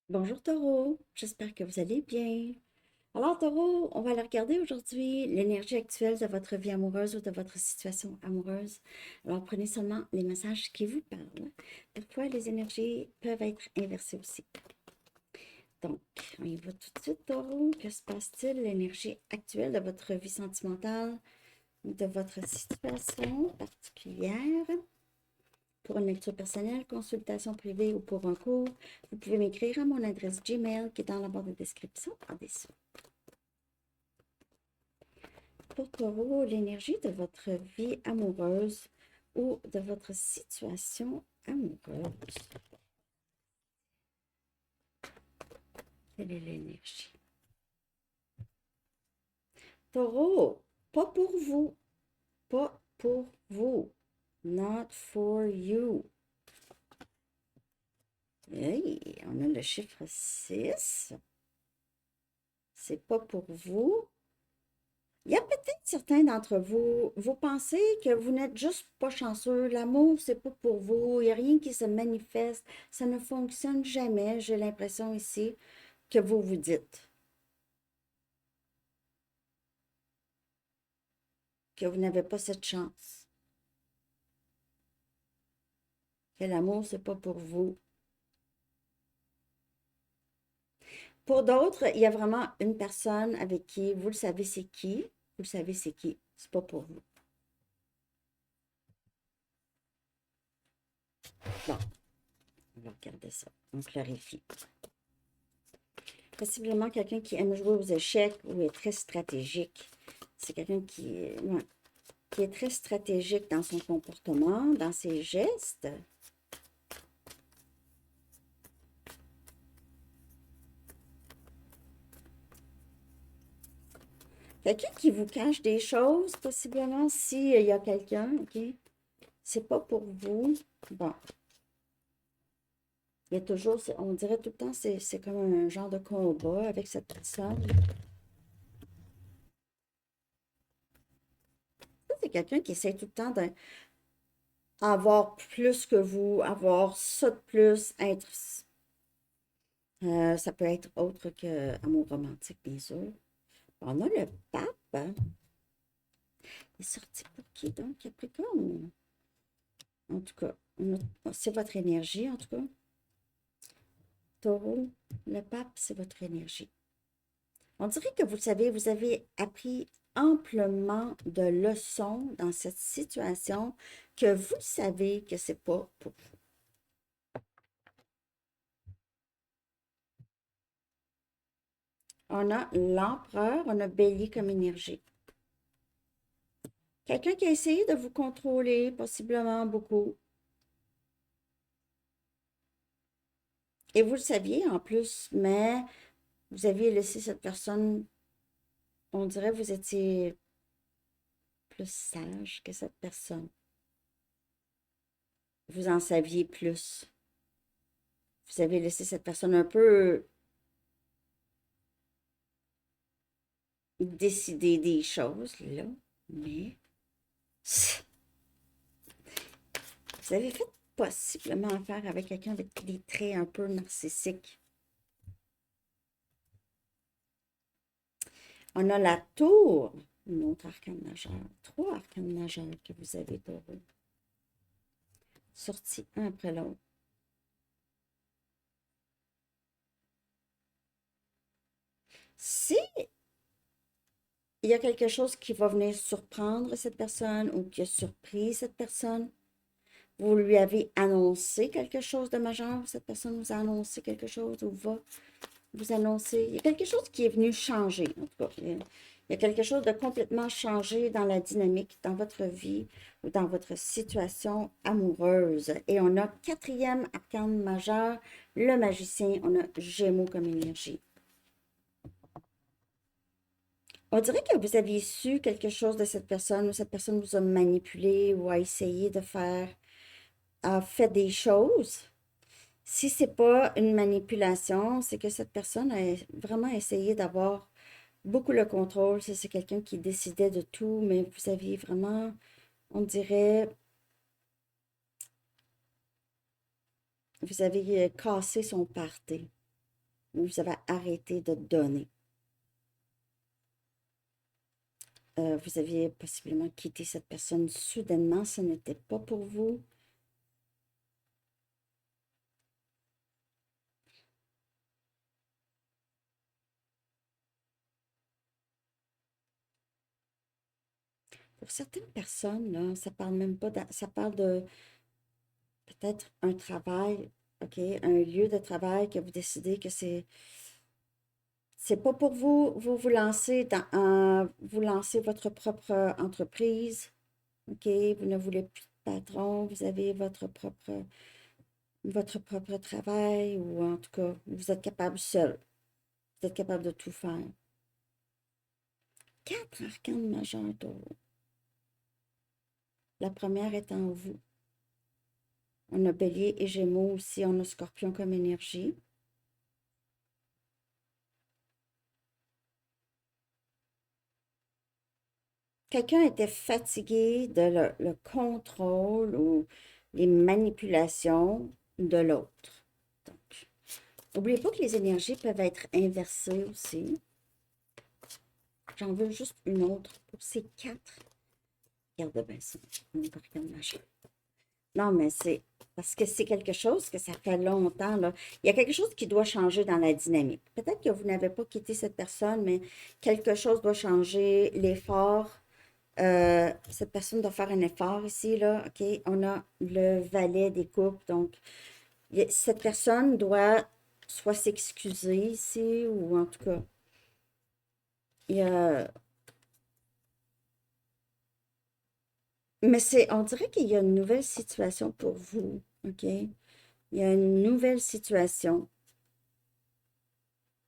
Bonjour Taureau, j'espère que vous allez bien. Alors Taureau, on va aller regarder aujourd'hui l'énergie actuelle de votre vie amoureuse ou de votre situation amoureuse. Alors prenez seulement les messages qui vous parlent. Parfois les énergies peuvent être inversées aussi. Donc, on y va tout de suite Taureau. Que se passe-t-il l'énergie actuelle de votre vie sentimentale ou de votre situation particulière? Pour une lecture personnelle, consultation privée ou pour un cours, vous pouvez m'écrire à mon adresse Gmail qui est dans la barre de description en-dessous. Pour Taureau, l'énergie de votre vie amoureuse ou de votre situation amoureuse. Quelle est l'énergie? Taureau, pas pour vous. Pas pour vous. Not for you. Hey, on a le chiffre 6. C'est pas pour vous. Il y a peut-être certains d'entre vous, vous pensez que vous n'êtes juste pas chanceux, l'amour, c'est pas pour vous, il n'y a rien qui se manifeste, ça ne fonctionne jamais, j'ai l'impression ici que vous vous dites que vous n'avez pas cette chance, que l'amour, c'est pas pour vous. Pour d'autres, il y a vraiment une personne avec qui vous le savez c'est qui, vous le savez c'est qui, c'est pas pour vous. Bon, on va regarder ça, on clarifie. Possiblement quelqu'un qui aime jouer aux échecs ou est très stratégique. C'est quelqu'un ouais, qui est très stratégique dans son comportement, dans ses gestes. Quelqu'un qui vous cache des choses, possiblement, s'il y a quelqu'un, OK? C'est pas pour vous. Bon. Il y a toujours, on dirait tout le temps, c'est comme un genre de combat avec cette personne. Ça, c'est quelqu'un qui essaie tout le temps d'avoir plus que vous, avoir ça de plus, être. Ça peut être autre que amour romantique, bien sûr. On a le pape, hein? Il est sorti pour qui donc, Capricorne? En tout cas, c'est votre énergie, en tout cas. Taureau, le pape, c'est votre énergie. On dirait que vous le savez, vous avez appris amplement de leçons dans cette situation que vous savez que c'est pas pour vous. On a l'empereur, on a bélier comme énergie. Quelqu'un qui a essayé de vous contrôler, possiblement beaucoup. Et vous le saviez en plus, mais vous aviez laissé cette personne, on dirait que vous étiez plus sage que cette personne. Vous en saviez plus. Vous avez laissé cette personne un peu décider des choses, là, mais vous avez fait possiblement affaire avec quelqu'un avec des traits un peu narcissiques. On a la tour, une autre arcane majeure, trois arcanes majeures que vous avez Taureau. Sortis un après l'autre. Si il y a quelque chose qui va venir surprendre cette personne ou qui a surpris cette personne, vous lui avez annoncé quelque chose de majeur, cette personne vous a annoncé quelque chose ou va vous annoncer. Il y a quelque chose qui est venu changer, en tout cas. Il y a quelque chose de complètement changé dans la dynamique, dans votre vie ou dans votre situation amoureuse. Et on a quatrième arcane majeur, le magicien. On a Gémeaux comme énergie. On dirait que vous aviez su quelque chose de cette personne ou cette personne vous a manipulé ou a essayé de faire, a fait des choses. Si c'est pas une manipulation, c'est que cette personne a vraiment essayé d'avoir beaucoup le contrôle. C'est quelqu'un qui décidait de tout, mais vous aviez vraiment, on dirait, vous avez cassé son party. Vous avez arrêté de donner. Vous aviez possiblement quitté cette personne soudainement, ce n'était pas pour vous. Pour certaines personnes, là, ça parle même pas, ça parle de peut-être un travail, OK, un lieu de travail que vous décidez que c'est pas pour vous, vous lancez vous lancez votre propre entreprise, OK, vous ne voulez plus de patron, vous avez votre propre travail, ou en tout cas, vous êtes capable seul, vous êtes capable de tout faire. 4 arcanes majeures, taureau. La première est en vous. On a bélier et gémeaux aussi, on a scorpion comme énergie. Quelqu'un était fatigué de le contrôle ou les manipulations de l'autre. Donc, n'oubliez pas que les énergies peuvent être inversées aussi. J'en veux juste une autre pour ces 4. Regardez bien ça. On est pas regardé machin. Non, mais c'est parce que c'est quelque chose que ça fait longtemps, là. Il y a quelque chose qui doit changer dans la dynamique. Peut-être que vous n'avez pas quitté cette personne, mais quelque chose doit changer. L'effort, cette personne doit faire un effort ici, là. OK? On a le valet des coupes. Donc, cette personne doit soit s'excuser ici, ou en tout cas, il y a. Mais on dirait qu'il y a une nouvelle situation pour vous. OK? Il y a une nouvelle situation.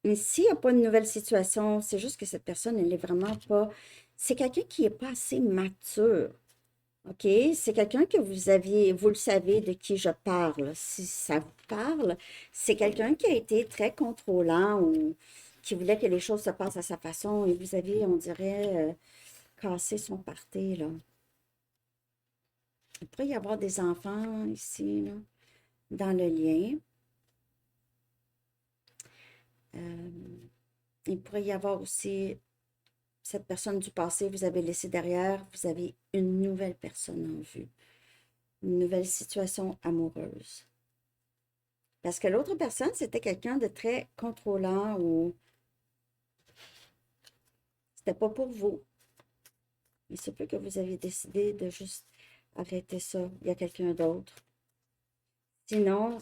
Mais s'il n'y a pas de nouvelle situation, c'est juste que cette personne, elle est vraiment pas. C'est quelqu'un qui n'est pas assez mature. OK? C'est quelqu'un que vous le savez de qui je parle. Si ça vous parle, c'est quelqu'un qui a été très contrôlant ou qui voulait que les choses se passent à sa façon et vous avez, on dirait, cassé son party, là. Il pourrait y avoir des enfants ici, là, dans le lien. Euh, il pourrait y avoir aussi cette personne du passé, vous avez laissé derrière, vous avez une nouvelle personne en vue, une nouvelle situation amoureuse. Parce que l'autre personne, c'était quelqu'un de très contrôlant ou c'était pas pour vous. Il se peut que vous aviez décidé de juste arrêter ça. Il y a quelqu'un d'autre. Sinon,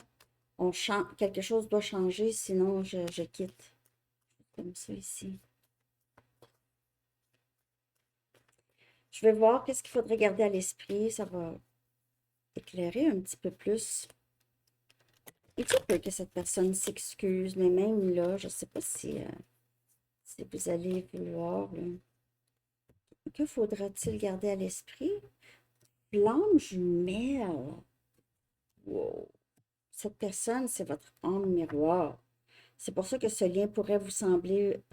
quelque chose doit changer, sinon je quitte. Comme ça ici. Je vais voir qu'est-ce qu'il faudrait garder à l'esprit. Ça va éclairer un petit peu plus. Il se peut que cette personne s'excuse, mais même là, je ne sais pas si vous allez vouloir. Là. Que faudra-t-il garder à l'esprit? Flamme jumelle. Wow. Cette personne, c'est votre âme miroir. C'est pour ça que ce lien pourrait vous sembler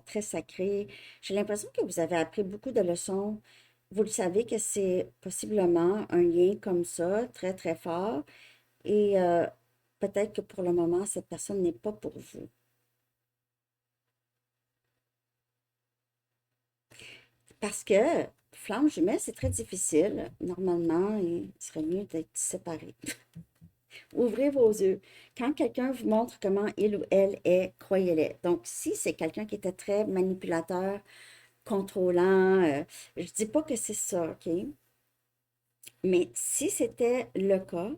très sacré. J'ai l'impression que vous avez appris beaucoup de leçons. Vous le savez que c'est possiblement un lien comme ça, très, très fort. Et peut-être que pour le moment, cette personne n'est pas pour vous. Parce que flamme jumelle, c'est très difficile. Normalement, il serait mieux d'être séparés. Ouvrez vos yeux. Quand quelqu'un vous montre comment il ou elle est, croyez-le. Donc, si c'est quelqu'un qui était très manipulateur, contrôlant, je ne dis pas que c'est ça, OK? Mais si c'était le cas,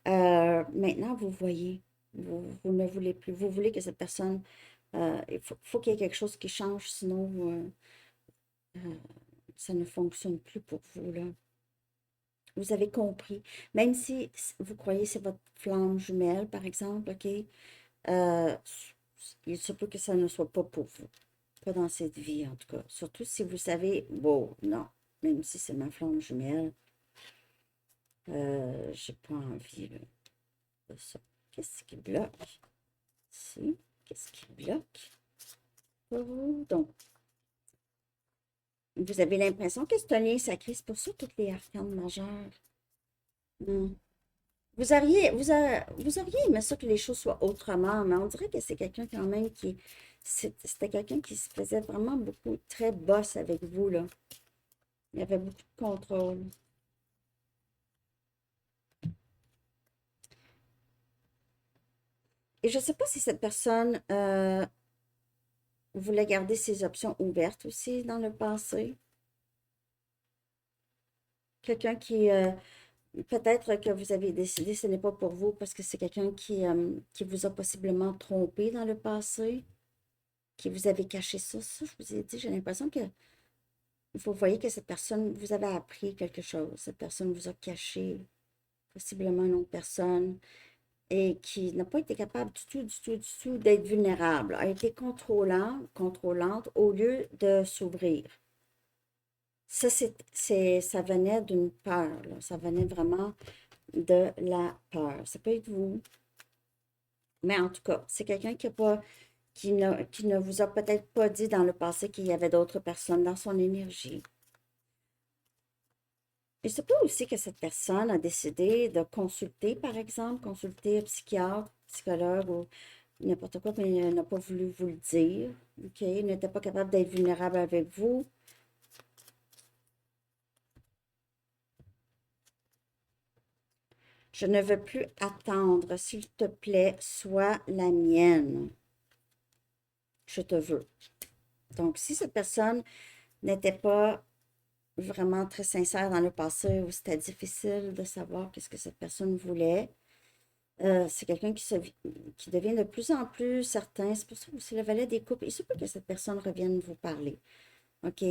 maintenant, vous voyez, vous ne voulez plus. Vous voulez que cette personne, il faut qu'il y ait quelque chose qui change, sinon euh, ça ne fonctionne plus pour vous, là. Vous avez compris. Même si vous croyez que c'est votre flamme jumelle, par exemple, OK? Euh, il se peut que ça ne soit pas pour vous. Pas dans cette vie, en tout cas. Surtout si vous savez, bon, non, même si c'est ma flamme jumelle, j'ai pas envie là, de ça. Qu'est-ce qui bloque? Si, qu'est-ce qui bloque? Oh, donc, vous avez l'impression que c'est un lien sacré. C'est pour ça toutes les arcanes majeures. Hmm. vous auriez aimé ça que les choses soient autrement, mais on dirait que c'est quelqu'un quand même qui, c'était quelqu'un qui se faisait vraiment beaucoup, très boss avec vous, là. Il y avait beaucoup de contrôle. Et je ne sais pas si cette personne voulait garder ses options ouvertes aussi dans le passé. Quelqu'un qui, peut-être que vous avez décidé que ce n'est pas pour vous parce que c'est quelqu'un qui vous a possiblement trompé dans le passé, qui vous avait caché ça. Ça, je vous ai dit, j'ai l'impression que vous voyez que cette personne, vous avez appris quelque chose. Cette personne vous a caché possiblement une autre personne et qui n'a pas été capable du tout d'être vulnérable, a été contrôlante au lieu de s'ouvrir. Ça, ça venait d'une peur, là. Ça venait vraiment de la peur. Ça peut être vous, mais en tout cas, c'est quelqu'un qui ne vous a peut-être pas dit dans le passé qu'il y avait d'autres personnes dans son énergie. Il se peut aussi que cette personne a décidé de consulter, par exemple, consulter un psychiatre, psychologue ou n'importe quoi, mais elle n'a pas voulu vous le dire. OK? Il n'était pas capable d'être vulnérable avec vous. Je ne veux plus attendre. S'il te plaît, sois la mienne. Je te veux. Donc, si cette personne n'était pas vraiment très sincère dans le passé ou c'était difficile de savoir qu'est-ce que cette personne voulait, c'est quelqu'un qui devient de plus en plus certain. C'est pour ça que c'est le valet des coupes. Il se peut que cette personne revienne vous parler. OK?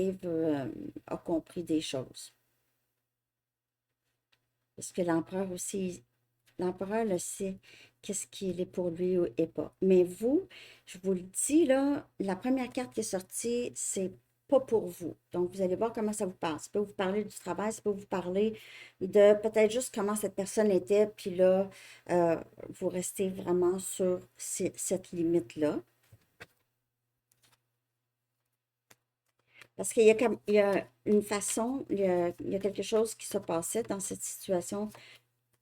A compris des choses. Parce que l'empereur aussi, l'empereur le sait, qu'est-ce qu'il est pour lui et pas. Mais vous, je vous le dis, là, la première carte qui est sortie, c'est pas pour vous. Donc, vous allez voir comment ça vous parle. Ça peut vous parler du travail, ça peut vous parler de peut-être juste comment cette personne était, puis là, vous restez vraiment sur cette limite-là. Parce qu'il y a, il y a une façon, il y a quelque chose qui se passait dans cette situation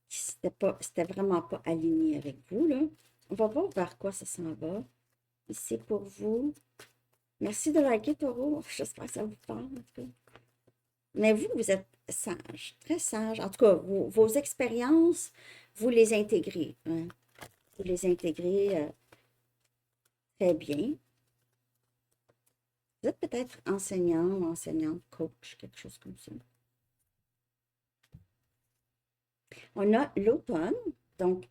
qui c'était vraiment pas aligné avec vous, là. On va voir vers quoi ça s'en va. Ici pour vous. Merci de liker, Taureau. J'espère que ça vous parle, en tout cas. Mais vous, vous êtes sage, très sage. En tout cas, vos expériences, vous les intégrez, hein. Vous les intégrez très bien. Vous êtes peut-être enseignant ou enseignante, coach, quelque chose comme ça. On a l'automne, donc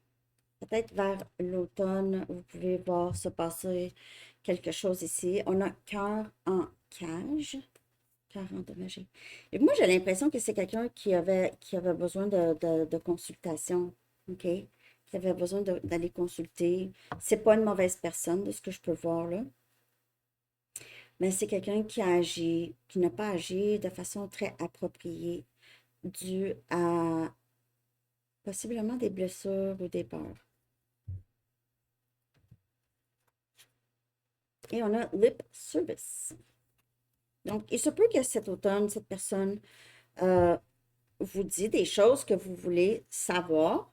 peut-être vers l'automne, vous pouvez voir se passer quelque chose ici. On a cœur en cage, cœur endommagé. Et moi, j'ai l'impression que c'est quelqu'un qui avait besoin de consultation, OK? Qui avait besoin d'aller consulter. C'est pas une mauvaise personne, de ce que je peux voir là, mais c'est quelqu'un qui a agi, qui n'a pas agi de façon très appropriée, due à possiblement des blessures ou des peurs. Et on a lip service. Donc, il se peut que cet automne, cette personne euh, vous dit des choses que vous voulez savoir,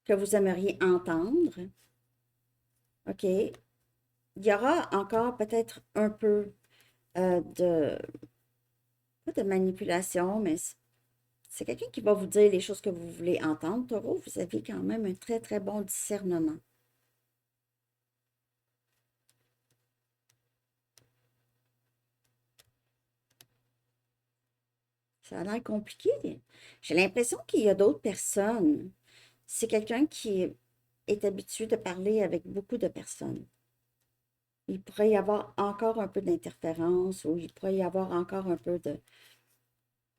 que vous aimeriez entendre. OK? Il y aura encore peut-être un peu de, pas de manipulation, mais c'est quelqu'un qui va vous dire les choses que vous voulez entendre. Taureau, vous avez quand même un très, très bon discernement. Ça a l'air compliqué. J'ai l'impression qu'il y a d'autres personnes. C'est quelqu'un qui est habitué de parler avec beaucoup de personnes. Il pourrait y avoir encore un peu d'interférence ou il pourrait y avoir encore un peu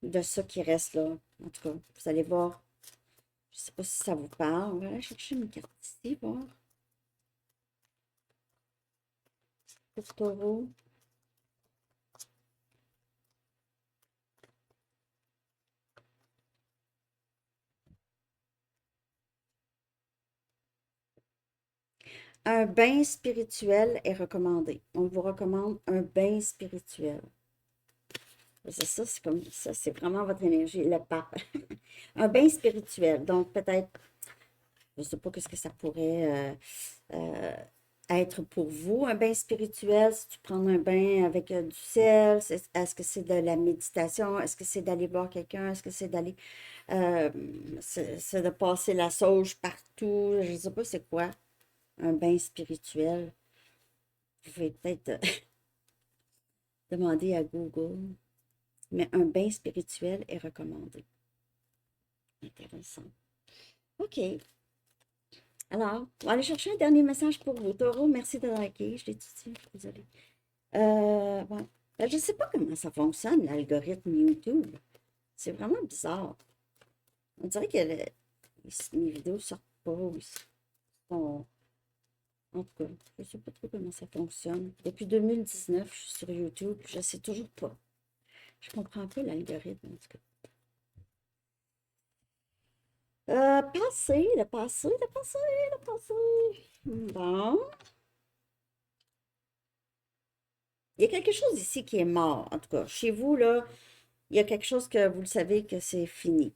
de ça qui reste là. En tout cas, vous allez voir. Je ne sais pas si ça vous parle. On va aller chercher une carte ici, voir. Pour Taureau. Un bain spirituel est recommandé. On vous recommande un bain spirituel. C'est ça, c'est comme ça, c'est vraiment votre énergie, le pape. Un bain spirituel. Donc, peut-être, je ne sais pas qu'est-ce que ça pourrait euh, être pour vous, un bain spirituel. Si tu prends un bain avec du sel, est-ce que c'est de la méditation? Est-ce que c'est d'aller voir quelqu'un? Est-ce que c'est d'aller, euh, c'est de passer la sauge partout? Je ne sais pas c'est quoi, un bain spirituel. Vous pouvez peut-être demander à Google, mais un bain spirituel est recommandé. Intéressant. OK. Alors, on va aller chercher un dernier message pour vous. Taureau, merci de liker. Je l'ai tout dit, désolée. Bon. Ben, je ne sais pas comment ça fonctionne, l'algorithme YouTube. C'est vraiment bizarre. On dirait que mes vidéos ne sortent pas. En tout cas, je ne sais pas trop comment ça fonctionne. Depuis 2019, je suis sur YouTube. Je ne sais toujours pas. Je comprends pas l'algorithme, en tout cas. Passé, le passé, le passé, le passé. Bon. Il y a quelque chose ici qui est mort, en tout cas. Chez vous, là, il y a quelque chose que vous le savez que c'est fini.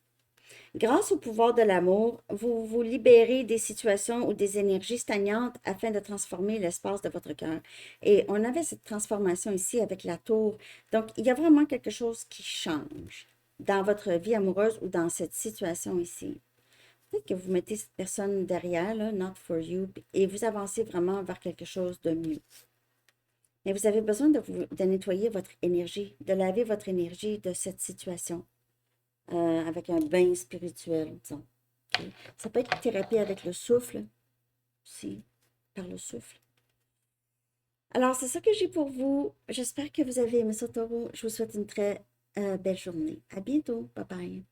Grâce au pouvoir de l'amour, vous vous libérez des situations ou des énergies stagnantes afin de transformer l'espace de votre cœur. Et on avait cette transformation ici avec la tour. Donc, il y a vraiment quelque chose qui change dans votre vie amoureuse ou dans cette situation ici. Peut-être que vous mettez cette personne derrière, là, not for you, et vous avancez vraiment vers quelque chose de mieux. Mais vous avez besoin de nettoyer votre énergie, de laver votre énergie de cette situation avec un bain spirituel, disons. Okay? Ça peut être une thérapie avec le souffle aussi, par le souffle. Alors, c'est ça que j'ai pour vous. J'espère que vous avez aimé ce taureau. Je vous souhaite une très belle journée. À bientôt. Bye bye.